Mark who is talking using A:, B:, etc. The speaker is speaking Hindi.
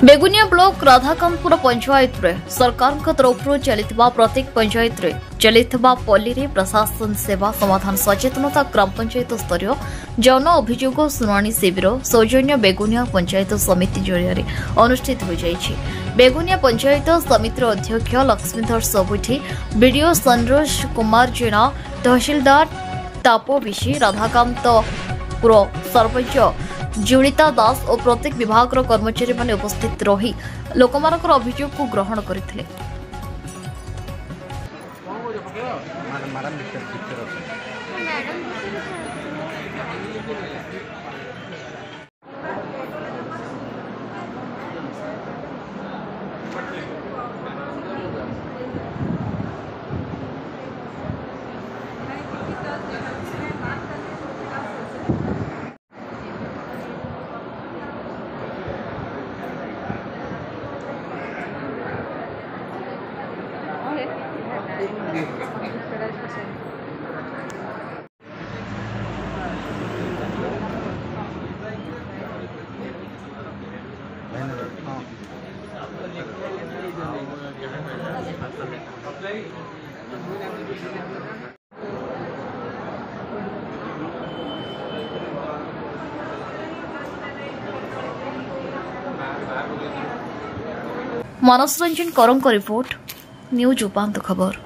A: बेगुनिया ब्लॉक राधाकांतपुर पंचायत रे सरकार तरफ चलता प्रत्येक पंचायत रे चलता पल्ली रे प्रशासन सेवा समाधान सचेतनता ग्राम पंचायत स्तरीय जन अभियोग शुणाणी शिविर सौजन्य बेगुनिया पंचायत समिति जरिया अनुष्ठित हो जाइछि। बेगुनिया पंचायत समितिर अध्यक्ष लक्ष्मीधर सबुठी, बीडीओ संरोज कुमार जेना, तहसीलदार तापो विशी, राधाकांतपुर सरपंच जुणिता दास और प्रत्येक विभाग कर्मचारी माने उपस्थित रही लोकमानकर अभियोग को ग्रहण करथिले। मनोज रंजन करम का रिपोर्ट, न्यूज उपांत खबर।